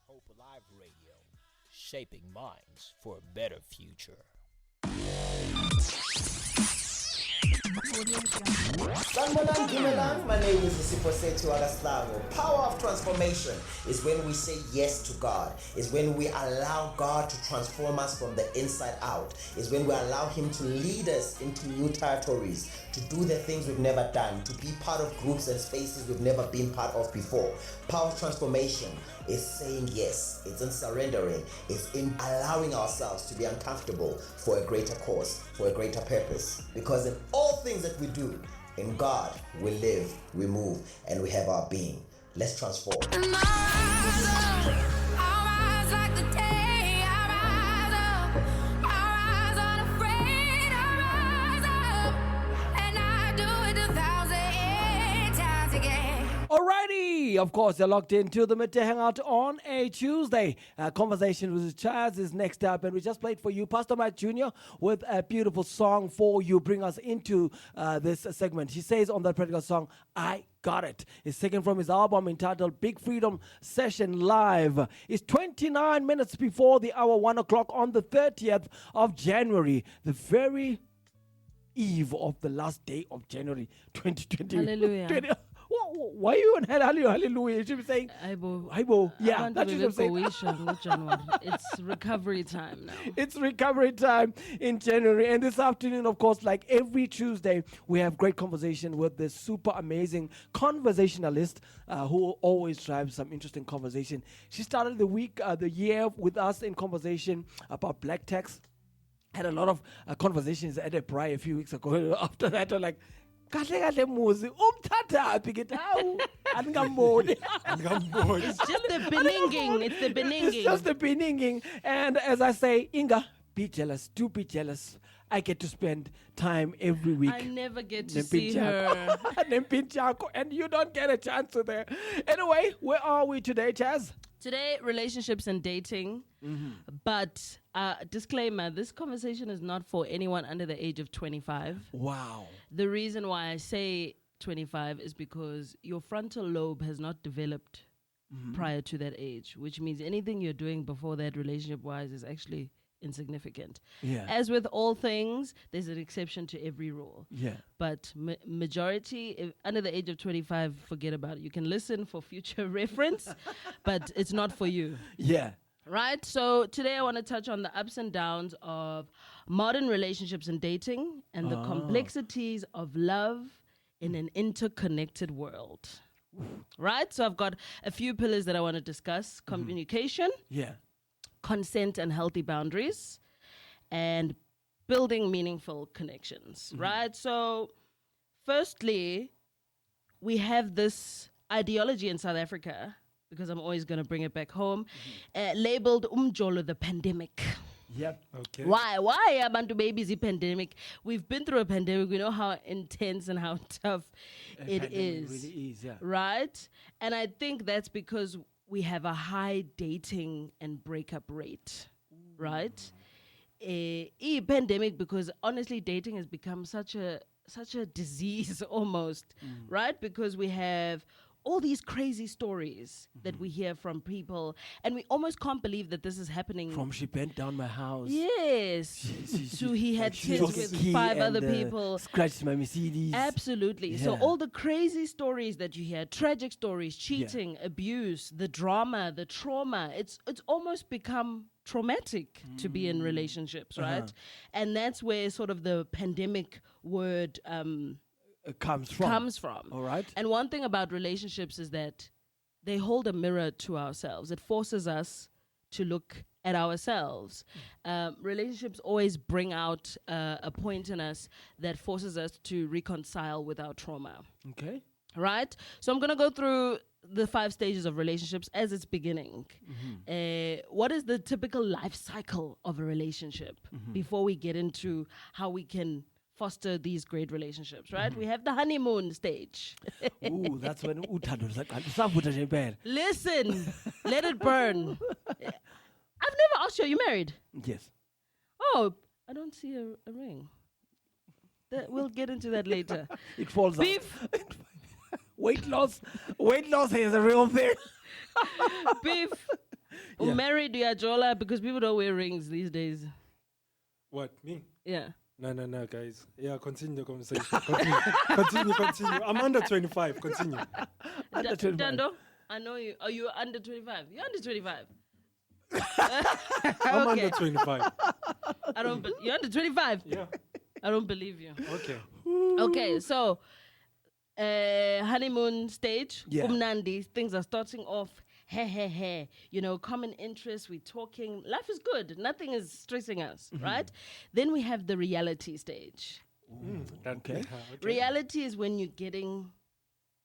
Hope Alive Radio, shaping minds for a better future. Sanibonani, Dumelang. My name is Siposetu Agaslavo. Power of transformation is when we say yes to God. Is when we allow God to transform us from the inside out. Is when we allow Him to lead us into new territories, to do the things we've never done, to be part of groups and spaces we've never been part of before. Power of transformation is saying yes. It's in surrendering. It's in allowing ourselves to be uncomfortable for a greater cause, for a greater purpose. Because in all things that we do, in God, we live, we move, and we have our being. Let's transform. Alrighty, of course, you're locked into the Midday Hangout on a Tuesday. Conversation with Chaz is next up, and we just played for you Pastor Mike Jr. with a beautiful song for you. Bring us into this segment. He says on that particular song, I got it. It's taken from his album entitled Big Freedom Session Live. It's 29 minutes before the hour 1 o'clock on the 30th of January, the very eve of the last day of January 2020. Hallelujah. Why are you on hallelujah? You should be saying Aibo. Yeah, that should say. It's recovery time now. It's recovery time in January. And this afternoon, of course, like every Tuesday, we have great conversation with this super amazing conversationalist who always drives some interesting conversation. She started the year with us in conversation about black tax. Had a lot of conversations at Ep4 a few weeks ago. After that, we're like, kahle muzi umthathapi ke tawu andingamboni. It's just the beninging. It's the beninging. It's just the beninging. And as I say, Inga, be jealous. Do be jealous. I get to spend time every week. I never get to see her. And you don't get a chance to there. Anyway, where are we today, Chaz? Today, relationships and dating. Mm-hmm. But disclaimer, this conversation is not for anyone under the age of 25. Wow. The reason why I say 25 is because your frontal lobe has not developed prior to that age, which means anything you're doing before that relationship-wise is actually insignificant. Yeah. As with all things, there's an exception to every rule. Yeah. But majority, if under the age of 25, forget about it. You can listen for future reference, but it's not for you. Yeah. Right? So today I want to touch on the ups and downs of modern relationships and dating and the complexities of love in an interconnected world. Right? So I've got a few pillars that I want to discuss. Communication. Yeah. Consent and healthy boundaries, and building meaningful connections, right? So, firstly, we have this ideology in South Africa, because I'm always going to bring it back home, labeled umjolo the pandemic. Yep. Okay. Why abantu babies the pandemic? We've been through a pandemic. We know how intense and how tough it is. Really is, yeah. Right? And I think that's because we have a high dating and breakup rate, right? Pandemic, because honestly, dating has become such a disease almost, right? Because we have all these crazy stories that we hear from people, and we almost can't believe that this is happening. From she bent down my house. Yes. So he had kids with 5 other people. Scratched my Mercedes. Absolutely. Yeah. So all the crazy stories that you hear, tragic stories, cheating, abuse, the drama, the trauma, it's almost become traumatic to be in relationships, right? And that's where sort of the pandemic word comes from. All right. And one thing about relationships is that they hold a mirror to ourselves. It forces us to look at ourselves. Relationships always bring out a point in us that forces us to reconcile with our trauma. Okay. Right? So I'm going to go through the 5 stages of relationships as it's beginning. What is the typical life cycle of a relationship before we get into how we can foster these great relationships, right? We have the honeymoon stage. Ooh, that's when uthando. Listen, let it burn. I've never asked you, are you married? Yes. Oh, I don't see a ring. We'll get into that later. It falls Beef. out. Weight loss is a real thing. Beef. Yeah. Married, you are Jola, because people don't wear rings these days. What, me? Yeah. No, guys. Yeah, continue the conversation. Continue. I'm under 25. Continue. Under 25. Dando, I know you. Are you under 25? You're under 25. I'm Okay. under 25. I don't. You're under 25. Yeah. I don't believe you. Okay. Okay, so honeymoon stage, Yeah. umnandi, things are starting off. Hey, common interests. We're talking. Life is good. Nothing is stressing us, right? Then we have the reality stage. Okay. Reality is when you're getting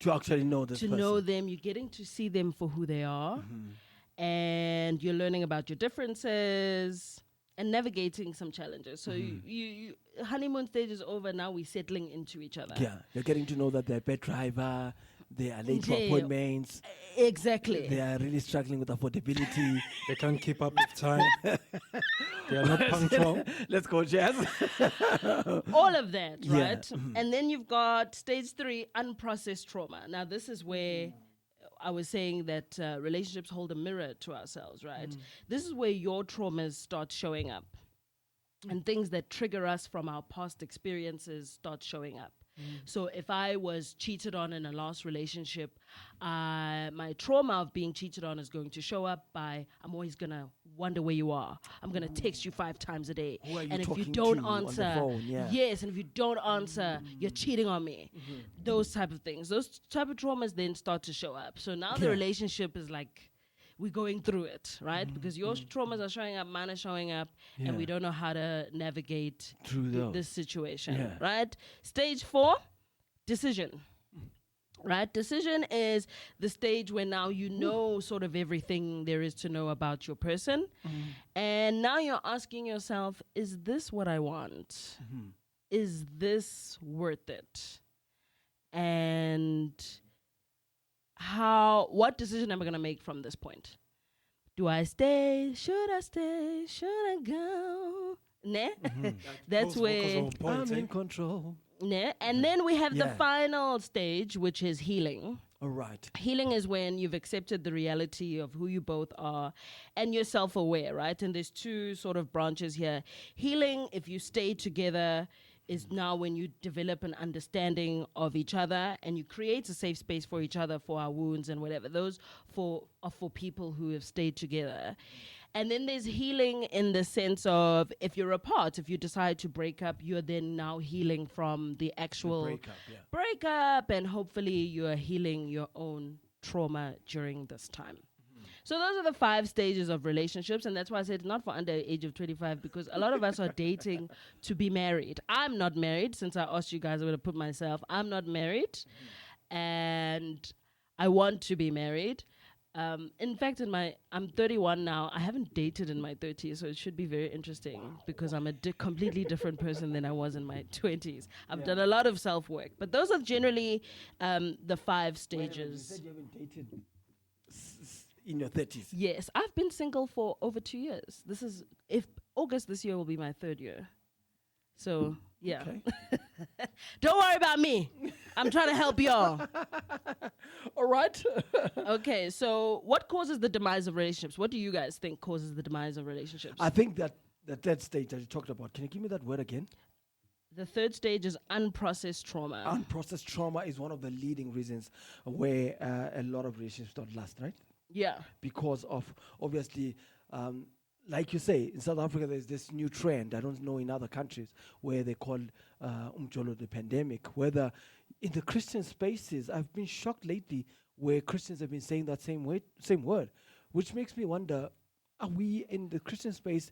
To actually know this to person. know them, you're getting to see them for who they are, and you're learning about your differences and navigating some challenges. So you honeymoon stage is over. Now we're settling into each other. Yeah, you're getting to know that they're a bad driver, they are late for Yeah. appointments, Exactly. they are really struggling with affordability. They can't keep up with time. They are not punctual. Let's go, Chaz. All of that, Yeah. right? And then you've got stage 3, unprocessed trauma. Now, this is where I was saying that relationships hold a mirror to ourselves, right? This is where your traumas start showing up, and things that trigger us from our past experiences start showing up. So if I was cheated on in a last relationship, my trauma of being cheated on is going to show up by, I'm always going to wonder where you are. I'm going to text you 5 times a day. Who are you And if you talking don't to on the answer, phone? Yeah. yes, and if you don't answer, you're cheating on me. Those type of things. Those type of traumas then start to show up. So now the Yeah. relationship is like, we're going through it, right? Because your traumas are showing up, mine are showing up, and we Yeah. don't know how to navigate Through those. this situation, Yeah. right? Stage 4, decision. Right? Decision is the stage where now you know sort of everything there is to know about your person. And now you're asking yourself, is this what I want? Is this worth it? And what decision am I going to make from this point? Do I stay? Should I stay? Should I go? Ne? That's Those vocals are where on point, I'm eh? in control. Ne? And then we have the Yeah. final stage, which is healing. All right. Healing is when you've accepted the reality of who you both are and you're self-aware, right? And there's 2 sort of branches here. Healing, if you stay together, is now when you develop an understanding of each other and you create a safe space for each other, for our wounds and whatever. Those are for people who have stayed together. And then there's healing in the sense of, if you're apart, if you decide to break up, you're then now healing from the actual breakup, and hopefully you're healing your own trauma during this time. So those are the 5 stages of relationships, and that's why I said not for under age of 25, because a lot of us are dating to be married. I'm not married. Since I asked you guys, I'm going to put myself, I'm not married, and I want to be married. In fact, I'm 31 now. I haven't dated in my 30s, so it should be very interesting because I'm a completely different person than I was in my 20s. I've done a lot of self-work, but those are generally the 5 stages. You said you haven't dated in your 30s. Yes, I've been single for over 2 years. If August this year will be my 3rd year. So, yeah. Okay. Don't worry about me. I'm trying to help y'all. All right. Okay, so what causes the demise of relationships? What do you guys think causes the demise of relationships? I think that the 3rd stage that you talked about, can you give me that word again? The 3rd stage is unprocessed trauma. Unprocessed trauma is one of the leading reasons where a lot of relationships don't last, right? Yeah. Because of, obviously, like you say, in South Africa, there's this new trend. I don't know in other countries where they call umjolo the pandemic. Whether in the Christian spaces, I've been shocked lately where Christians have been saying that same word, which makes me wonder: are we in the Christian space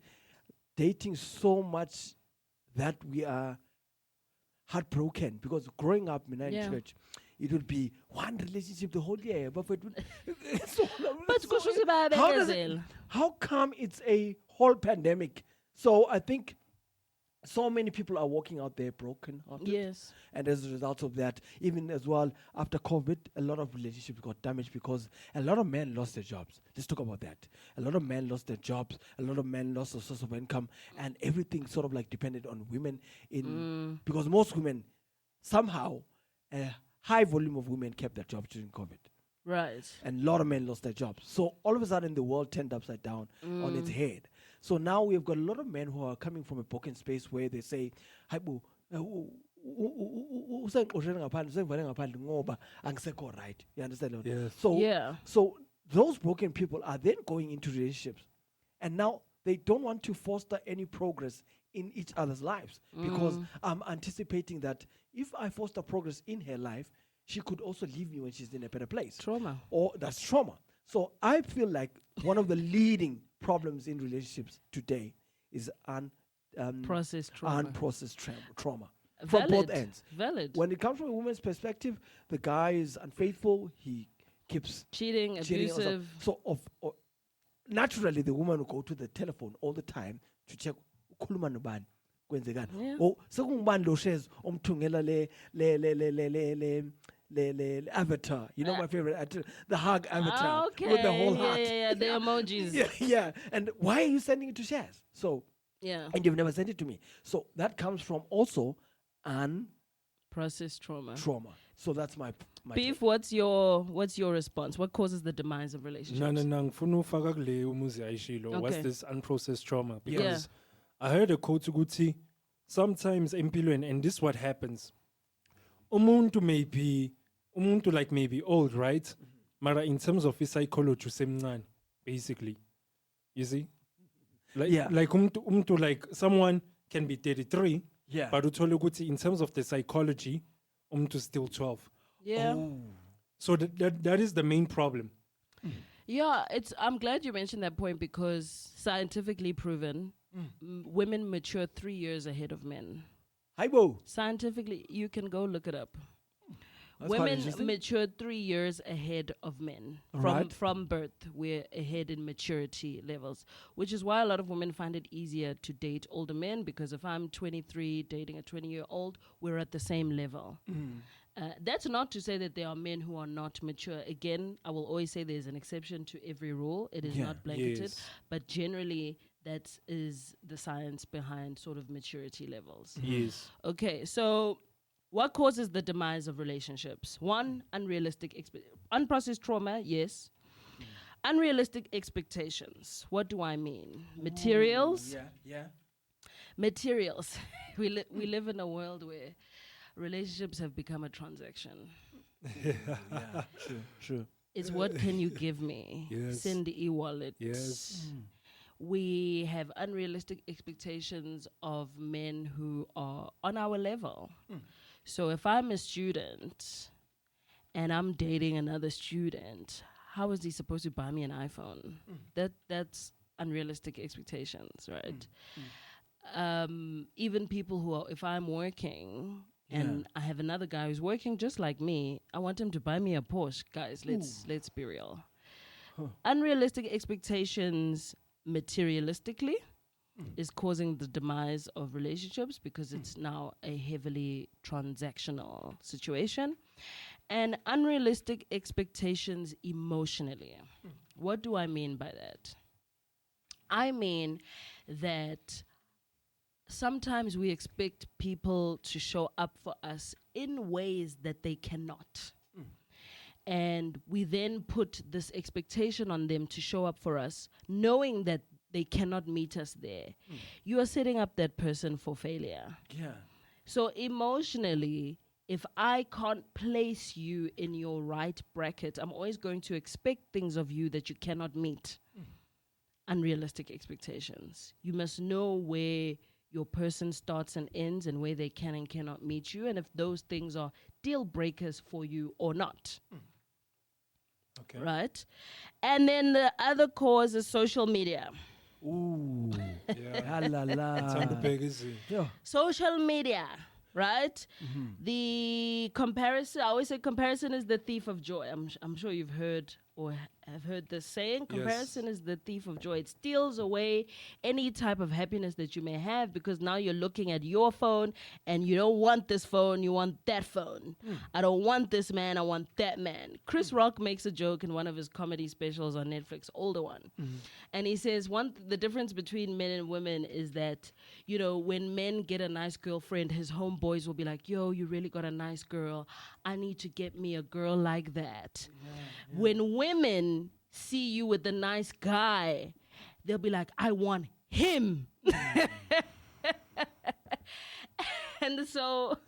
dating so much that we are heartbroken? Because growing up in church, it would be one relationship the whole year, but it would. How come it's a whole pandemic? So I think so many people are walking out there broken hearted. Yes. And as a result of that, even as well, after COVID, a lot of relationships got damaged because a lot of men lost their jobs. Let's talk about that. A lot of men lost their jobs. A lot of men lost a source of income. And everything sort of like depended on women because most women, somehow, a high volume of women kept their jobs during COVID. Right. And a lot of men lost their jobs. So all of a sudden, the world turned upside down on its head. So now we've got a lot of men who are coming from a broken space where they say, "Hi, boo, usengixoshele ngaphandle, usengivale ngaphandle ngoba angisekho right." You understand? Lord? Yes. So those broken people are then going into relationships, and now they don't want to foster any progress in each other's lives because I'm anticipating that if I foster progress in her life, she could also leave me when she's in a better place. Trauma. Or that's trauma. So I feel like one of the leading problems in relationships today is Processed trauma. unprocessed trauma from both ends. Valid. When it comes from a woman's perspective, the guy is unfaithful. He keeps Cheating, cheating. abusive. So naturally, the woman will go to the telephone all the time to check ukhuluma nobani kwenzekani. Yeah. Oh, sekungubani lo shares omthungela le avatar. You know my favorite actor, the hug avatar with the whole heart. Yeah, the emojis. Yeah. And why are you sending it to shares? So Yeah. and you've never sent it to me. So that comes from also Processed trauma. trauma. So that's my Beef, take. what's your response? What causes the demise of relationships? No, ngifuna ufaka kule umuzi ayishilo. What's Okay. this unprocessed trauma? Yeah. Because I heard a quote ukuthi sometimes empilweni, and this is what happens. Umuntu may be old, right? Mara in terms of his psychology usemncane, basically. You see? Like umuntu like someone can be 33, Yeah. but uthole ukuthi in terms of the psychology, umuntu is still 12. Yeah. So that is the main problem. Yeah, I'm glad you mentioned that point because scientifically proven, women mature 3 years ahead of men. Hi, Bo. Scientifically, you can go look it up. That's quite Women interesting. mature 3 years ahead of men Right. from birth. We're ahead in maturity levels, which is why a lot of women find it easier to date older men because if I'm 23 dating a 20-year-old, we're at the same level. That's not to say that there are men who are not mature. Again, I will always say there's an exception to every rule. It is Yeah. not blanketed, Yes. but generally that is the science behind sort of maturity levels. Yes. Okay, so what causes the demise of relationships? One, unprocessed trauma, yes. Unrealistic expectations. What do I mean? Materials. Yeah. Materials. We live in a world where relationships have become a transaction. Yeah. True. It's what can you give me? Yes. Send the e-wallet. Yes. We have unrealistic expectations of men who are on our level. So if I'm a student and I'm dating another student, how is he supposed to buy me an iPhone? That's unrealistic expectations, right? Even people who are, if I'm working and I have another guy who's working just like me, I want him to buy me a Porsche. Guys, let's be real. Unrealistic expectations materialistically is causing the demise of relationships because it's now a heavily transactional situation. And unrealistic expectations emotionally. What do I mean by that? I mean that sometimes we expect people to show up for us in ways that they cannot. And we then put this expectation on them to show up for us, knowing that they cannot meet us there. You are setting up that person for failure. Yeah. So emotionally, if I can't place you in your right bracket, I'm always going to expect things of you that you cannot meet. Unrealistic expectations. You must know where your person starts and ends and where they can and cannot meet you, and if those things are deal breakers for you or not. Okay. Right? And then the other cause is social media. Ooh. Yeah. La la It's on the la. bag, is it? Yeah. Social media, right? The comparison, I always say comparison is the thief of joy. I'm sure you've heard or have heard this saying, comparison is the thief of joy. It steals away any type of happiness that you may have, because now you're looking at your phone and you don't want this phone, you want that phone. I don't want this man, I want that man. Chris Rock makes a joke in one of his comedy specials on Netflix, older one. And he says the difference between men and women is that, you know, when men get a nice girlfriend, his homeboys will be like, yo, you really got a nice girl. I need to get me a girl like that. When women see you with the nice guy, they'll be like, I want him. And so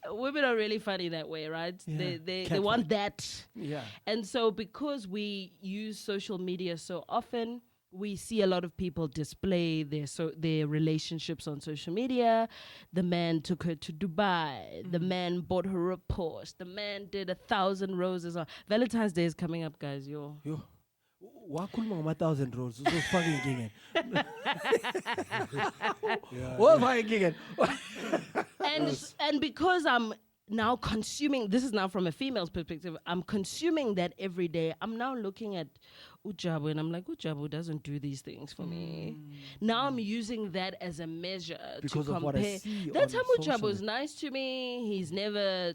women are really funny that way, right? Yeah. They want that. Yeah. And so because we use social media so often, we see a lot of people display their relationships on social media. The man took her to Dubai. The man bought her a Porsche. The man did 1,000 roses. Valentine's Day is coming up, guys. Yo. Wakhuluma ngama-1,000 rolls uzosifaka enkingeni. Wofaka enkingeni. And because I'm now consuming, this is now from a female's perspective, I'm consuming that every day. I'm now looking at Ujabu and I'm like, Ujabu doesn't do these things for me. Now I'm using that as a measure Because to of compare. what I see That on time social Ujabu is nice to me. He's never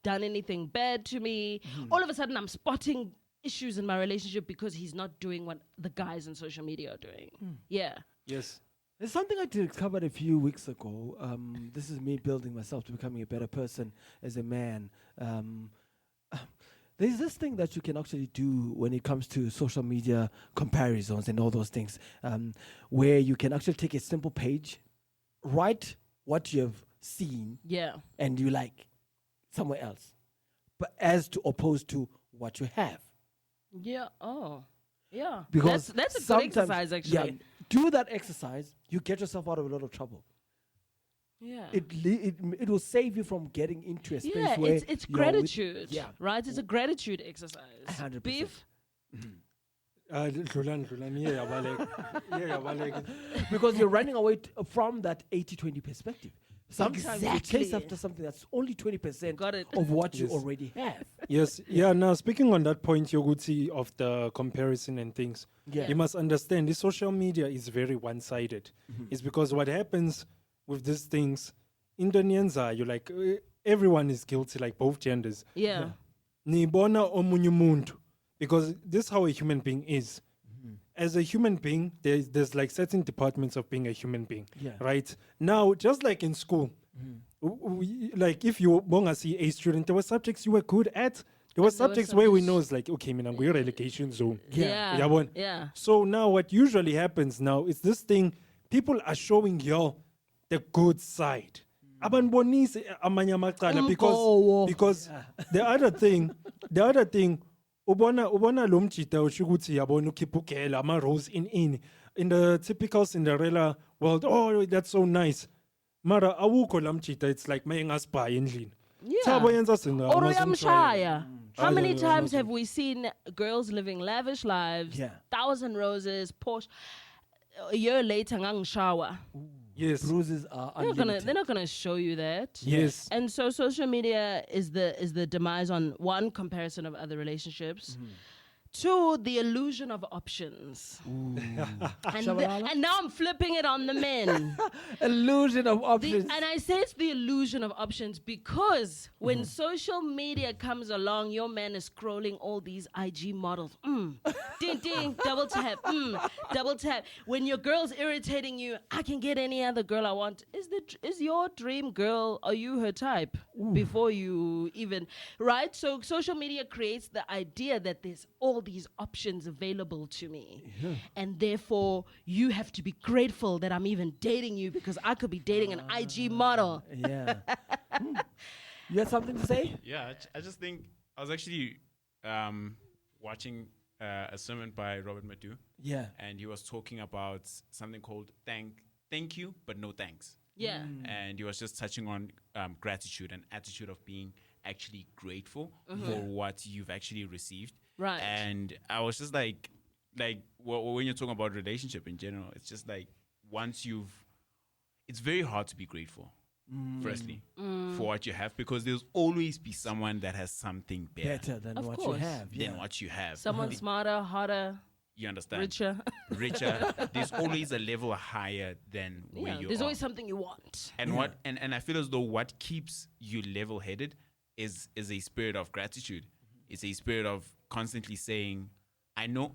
done anything bad to me. All of a sudden I'm spotting issues in my relationship because he's not doing what the guys on social media are doing. Yeah. Yes. There's something I discovered a few weeks ago. This is me building myself to becoming a better person as a man. There's this thing that you can actually do when it comes to social media comparisons and all those things, where you can actually take a simple page, write what you've seen, and you like somewhere else, but as to opposed to what you have. Yeah. Oh. Yeah. Because that's a good sometimes- exercise, actually. Yeah, do that exercise, you get yourself out of a lot of trouble. Yeah. It will save you from getting into a space Yeah, where it's you're with- gratitude. yeah. Right? It's a gratitude exercise. 100%. Beef? Dlulani, yeah, yabaleka. Because you're running away from that 80-20 perspective. Sometimes you chase Exactly. after something that's only 20% Got it. of what you Yes. already have. Yes, yeah. Now, speaking on that point, Yoguti, of the comparison and things, Yeah. you must understand this social media is very one-sided. It's because what happens with these things, Indonesians are, you're like, everyone is guilty, like both genders. Yeah. Nibona omunye umuntu, because this is how a human being is. As a human being, there's like certain departments of being a human being, Yeah. right? Now, just like in school, like if you were a student, there were subjects you were good at. There were subjects where we know it's like, okay, I'm going relegation zone. Yeah. Yabon. Yeah. So now what usually happens now is this thing, people are showing you the good side. Abanibonise amanye amacala, because the other thing, ubona lo mjita usho ukuthi yabona ukhipha ugela ama-rose in the typical Cinderella world. Oh, that's so nice. Mara awukho la mjita, it's like maye ngasibhayi endlini. Thabo yenza singa Or amazumshaya. Uyamshaya. How many Yeah. times have we seen girls living lavish lives, Yeah. 1,000 roses, Porsche? A year later, shower. Yes. Bruises are They're unlimited. not gonna show you that. Yes. And so social media is the demise on one, comparison of other relationships. Two, the illusion of options. And now I'm flipping it on the men. Illusion of options. And I say it's the illusion of options because when social media comes along, your man is scrolling all these IG models. Ding, ding, double tap. Double tap. When your girl's irritating you, I can get any other girl I want. Is your dream girl, are you her type? Before you even, right? So social media creates the idea that there's all these options available to me. And therefore, you have to be grateful that I'm even dating you because I could be dating an IG model. Yeah. You had something to say? Yeah, I just think I was actually watching a sermon by Robert Madu, Yeah. and he was talking about something called thank you, but no thanks. Yeah. And he was just touching on gratitude and attitude of being actually grateful for what you've actually received. Right. And I was just like when you're talking about relationship in general, it's just like it's very hard to be grateful. firstly, for what you have, because there's always be someone that has something Better than Of what course. you have. than what you have. Someone smarter, hotter, You understand? richer. Richer. There's always a level higher than where you There's are. always something you want. And what and I feel as though what keeps you level headed is a spirit of gratitude. It's a spirit of constantly saying, I know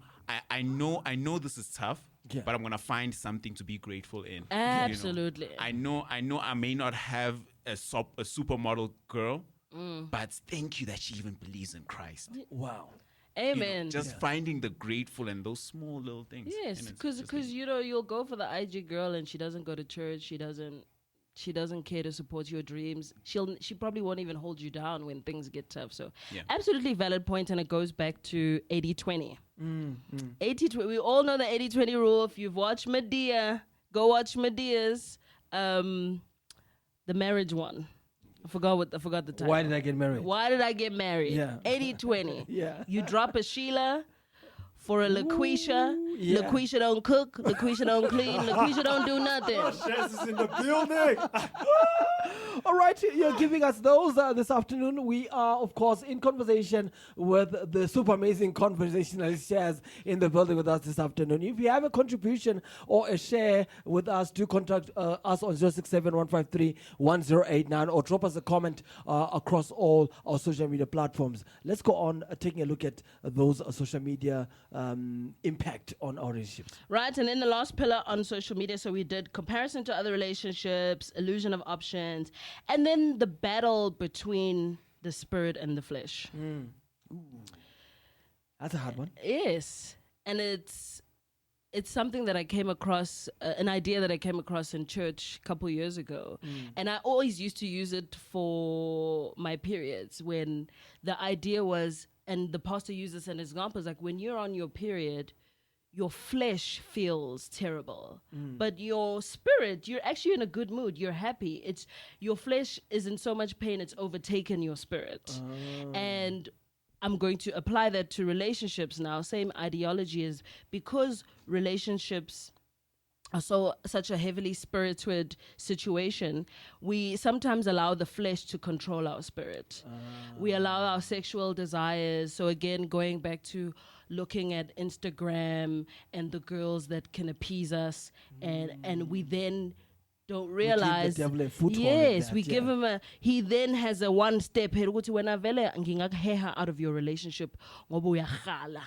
this is tough, but I'm gonna find something to be grateful in. Absolutely. I know I may not have a supermodel girl, but thank you that she even believes in Christ. Wow. Amen. Just finding the grateful in those small little things. Yes, And it's because just you'll go for the IG girl and she doesn't go to church. She doesn't care to support your dreams. She probably won't even hold you down when things get tough. So absolutely valid point, and it goes back to 80-20. 80-20. We all know the 80-20 rule. If you've watched Medea, go watch Medea's the marriage one. I forgot the title. Why did I get married? Why did I get married? Yeah. 80-20. Yeah. You drop a Sheila for a LaQuisha. yeah. LaQuisha don't cook. LaQuisha don't clean. LaQuisha don't do nothing. Chaz is in the building. All right, you're giving us those this afternoon. We are, of course, in conversation with the super amazing conversationalist Chaz in the building with us this afternoon. If you have a contribution or a share with us, do contact us on 067-153-1089 or drop us a comment across all our social media platforms. Let's go on taking a look at those social media impact on our relationships. Right, and then the last pillar on social media, so we did comparison to other relationships, illusion of options, and then the battle between the spirit and the flesh. That's a hard one. Yes, and it's something that I came across, an idea that I came across in church a couple years ago. And I always used to use it for my periods, when the idea was, and the pastor used this as an example, is like when you're on your period, your flesh feels terrible, but your spirit, you're actually in a good mood. You're happy. It's your flesh is in so much pain, it's overtaken your spirit. And I'm going to apply that to relationships now. Same ideology is, because relationships are such a heavily spirited situation, we sometimes allow the flesh to control our spirit. We allow our sexual desires. So again, going back to looking at Instagram and the girls that can appease us, and we then don't realize. devil a foothold in Yes, that, we give him he then has a one step here ukuthi wena vele ngingakuheha out of your relationship ngoba uyaghala.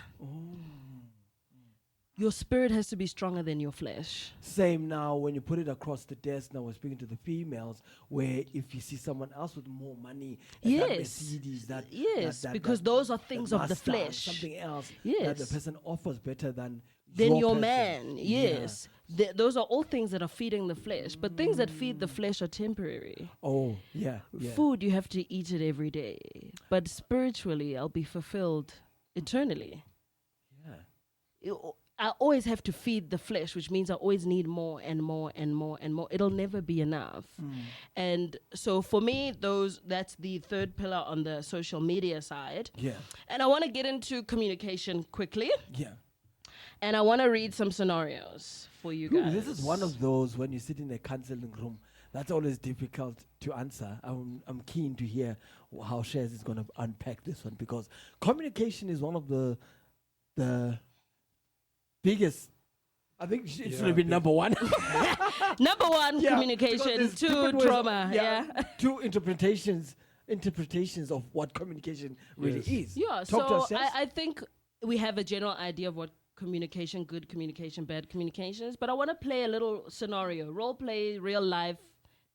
Your spirit has to be stronger than your flesh. Same now when you put it across the desk. Now we're speaking to the females, where if you see someone else with more money, and that Mercedes, because those are things of the Mazda, flesh. something else that Yes. the person offers better than Your person. man, yes. Those are all things that are feeding the flesh. But things that feed the flesh are temporary. Oh, yeah. Food, you have to eat it every day. But spiritually, I'll be fulfilled eternally. I always have to feed the flesh, which means I always need more and more and more and more. It'll never be enough. And so for me, that's the third pillar on the social media side. Yeah. And I want to get into communication quickly. Yeah. And I want to read some scenarios for you guys. This is one of those when you sit in a counseling room. That's always difficult to answer. I'm keen to hear how Chaz is going to unpack this one, because communication is one of the biggest. I think it should have been number one. Number one, Yeah, communication. because there's 2, different ways- trauma. Yeah. 2 interpretations of what communication really is. Yeah, Talk to us, so Chaz. I think we have a general idea of what communication, good communication, bad communication is, but I want to play a little scenario, role play, real life,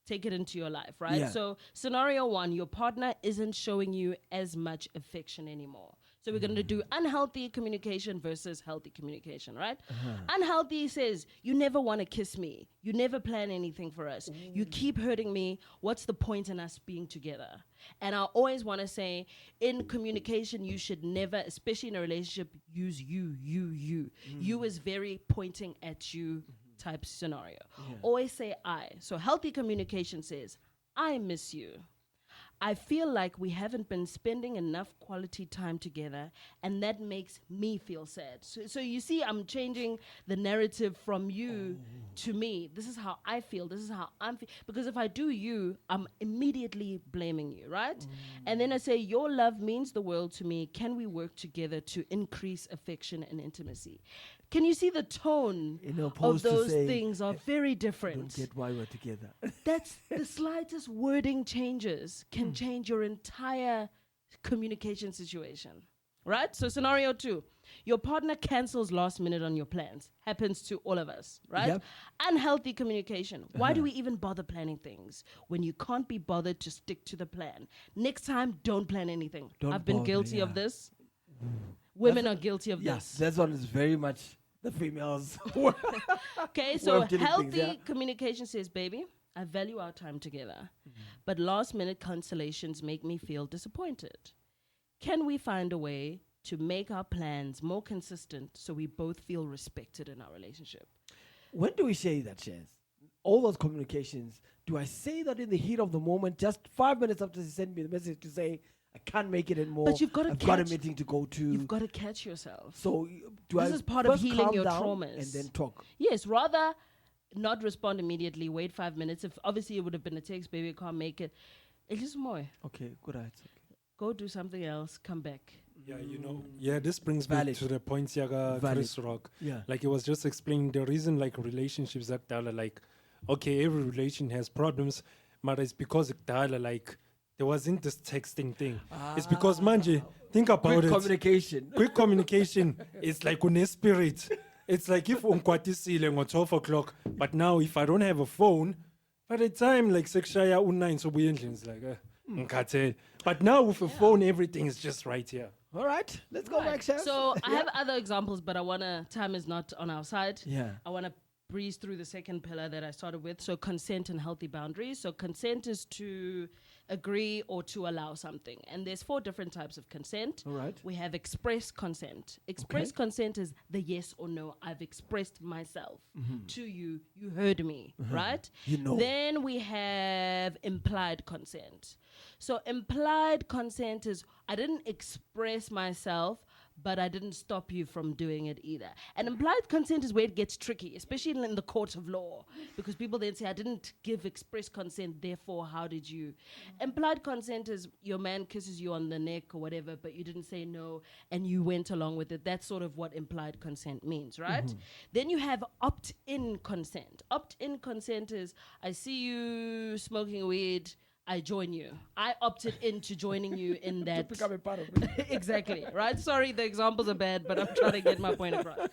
take it into your life, right? Yeah. So scenario 1, your partner isn't showing you as much affection anymore. So we're going to do unhealthy communication versus healthy communication, right? Unhealthy says, you never want to kiss me. You never plan anything for us. You keep hurting me. What's the point in us being together? And I always want to say, in communication, you should never, especially in a relationship, use you. You is very pointing at you type scenario. Always say I. So healthy communication says, I miss you. I feel like we haven't been spending enough quality time together, and that makes me feel sad. So you see, I'm changing the narrative from you to me. This is how I feel. This is how I'm feeling. Because if I do you, I'm immediately blaming you, right? And then I say, your love means the world to me. Can we work together to increase affection and intimacy? Can you see the tone of opposed to those saying, things are very I different? don't get why we're together. That's the slightest wording changes can change your entire communication situation. Right? So scenario 2, your partner cancels last minute on your plans. Happens to all of us, right? Yep. Unhealthy communication. Why do we even bother planning things when you can't be bothered to stick to the plan? Next time, don't plan anything. Don't I've been bother, guilty yeah. of this. Women are guilty of Yes, this. that one is very much the females. Okay, way so of doing healthy things, yeah. communication says, baby, I value our time together, but last minute cancellations make me feel disappointed. Can we find a way to make our plans more consistent so we both feel respected in our relationship? When do we say that, Chaz? All those communications, do I say that in the heat of the moment, just 5 minutes after they send me the message to say, I can't make it anymore. But you've gotta I've got a catch- meeting to go to. You've got to catch yourself. So do This I is part of first healing calm your down traumas. and then talk? Yes, rather not respond immediately, wait 5 minutes. If obviously it would have been a text, baby, I can't make it. It's just more. Okay, good. It's okay. Go do something else, come back. Yeah, this brings me Valid. to the point, Yaga Valid. Chris Rock. Yeah. Like, it was just explaining the reason, like, relationships like that are like, okay, every relation has problems, but it's because like, there wasn't this texting thing. It's because, manje, think about Quick it. communication. Quick communication is like on a spirit. It's like if unkwatisile ngo 12 o'clock, but now if I don't have a phone, by the time like sekshaya u9 so it's like ngikhathele. But now with a phone, everything is just right here. All right, let's go back, Chaz. So I have other examples, but time is not on our side. Yeah. I want to breeze through the second pillar that I started with. So consent and healthy boundaries. So consent is to agree or to allow something. And there's 4 different types of consent. All right. We have express consent. Express consent is the yes or no. I've expressed myself to you. You heard me, right? You know. Then we have implied consent. So implied consent is I didn't express myself, but I didn't stop you from doing it either. And implied consent is where it gets tricky, especially in the court of law, because people then say, I didn't give express consent, therefore, how did you? Implied consent is your man kisses you on the neck or whatever, but you didn't say no, and you went along with it. That's sort of what implied consent means, right? Then you have opt-in consent. Opt-in consent is, I see you smoking weed, I join you. I opted into joining you in that. To become a part of it. Exactly, right? Sorry, the examples are bad, but I'm trying to get my point across.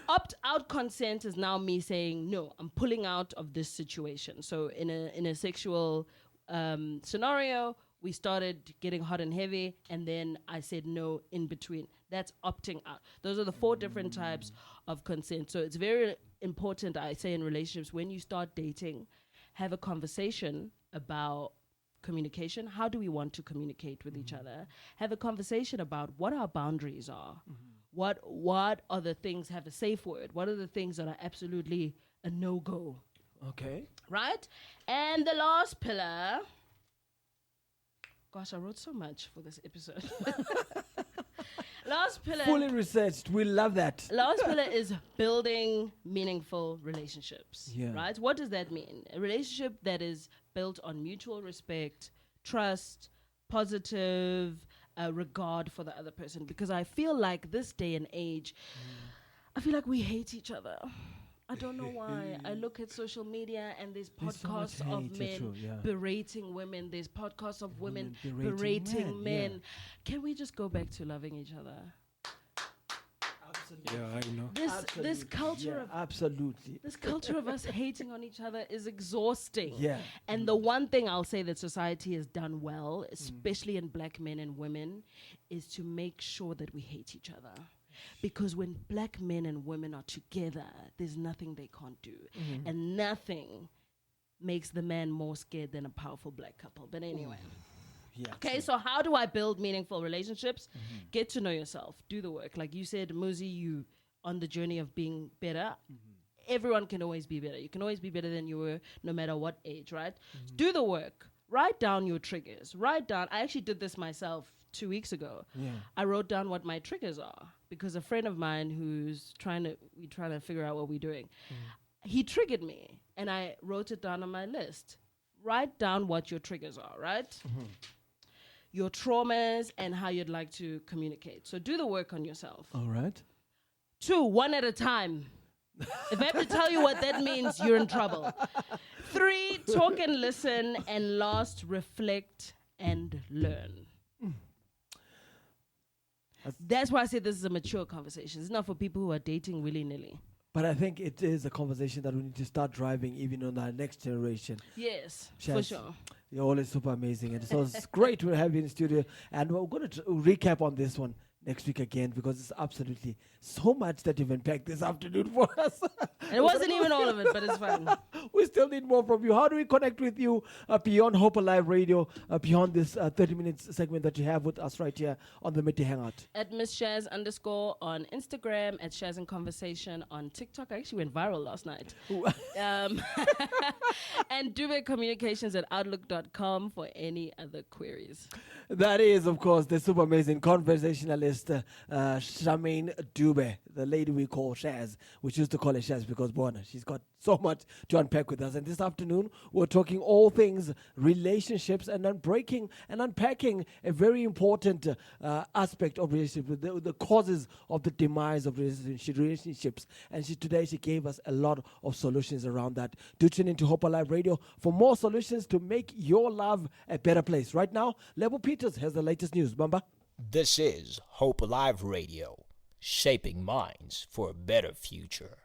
Opt-out consent is now me saying, no, I'm pulling out of this situation. So in a sexual scenario, we started getting hot and heavy, and then I said no in between. That's opting out. Those are the 4 different types of consent. So it's very important, I say, in relationships, when you start dating, have a conversation about communication. How do we want to communicate with each other? Have a conversation about what our boundaries are. What are the things, have a safe word. What are the things that are absolutely a no-go? Okay. Right? And the last pillar. Gosh, I wrote so much for this episode. Last pillar. Fully researched. We love that. Last pillar is building meaningful relationships. Yeah. Right? What does that mean? A relationship that is built on mutual respect, trust, positive regard for the other person. Because I feel like this day and age, I feel like we hate each other. I don't know why. I look at social media and there's There's so much podcasts of hate, men true, yeah. berating women. There's podcasts of women Women berating berating men. men, Can we just go back to loving each other? Yeah, I know. This culture of absolutely. this culture of us hating on each other is exhausting. Yeah. And the one thing I'll say that society has done well, especially in black men and women, is to make sure that we hate each other. Because when black men and women are together, there's nothing they can't do. And nothing makes the man more scared than a powerful black couple. But anyway. Yeah. Okay, so how do I build meaningful relationships? Get to know yourself. Do the work. Like you said, Muzi, you on the journey of being better. Everyone can always be better. You can always be better than you were no matter what age, right? Do the work. write down your triggers. Write down. I actually did this myself 2 weeks ago. Yeah. I wrote down what my triggers are because a friend of mine who's trying to figure out what we're doing, he triggered me and I wrote it down on my list. Write down what your triggers are, right? Your traumas and how you'd like to communicate. So do the work on yourself. All right. 2, one at a time. If I have to tell you what that means, you're in trouble. 3, talk and listen. And last, reflect and learn. That's why I say this is a mature conversation. It's not for people who are dating willy-nilly. But I think it is a conversation that we need to start driving even on our next generation. Yes, Chaz, for sure. You're always super amazing. And so it's great to have you in the studio. And we're going to recap on this one next week again because it's absolutely so much that you've unpacked this afternoon for us. And it wasn't even all of it, but it's fine. We still need more from you. How do we connect with you beyond Hope Alive Radio, beyond this 30 minutes segment that you have with us right here on the Midday Hangout? At Miss Chaz _ on Instagram, at Chaz in Conversation on TikTok. I actually went viral last night. And Dube Communications at outlook.com for any other queries. That is, of course, the super amazing conversationalist Charmaine Dube, the lady we call Chaz. We choose to call her Chaz because, Bona, she's got so much to unpack with us. And this afternoon, we're talking all things relationships and unbreaking and unpacking a very important aspect of relationships, the causes of the demise of relationships. And today she gave us a lot of solutions around that. Do tune into Hope Alive Radio for more solutions to make your love a better place. Right now, Lebo Peters has the latest news. Bamba? This is Hope Alive Radio, shaping minds for a better future.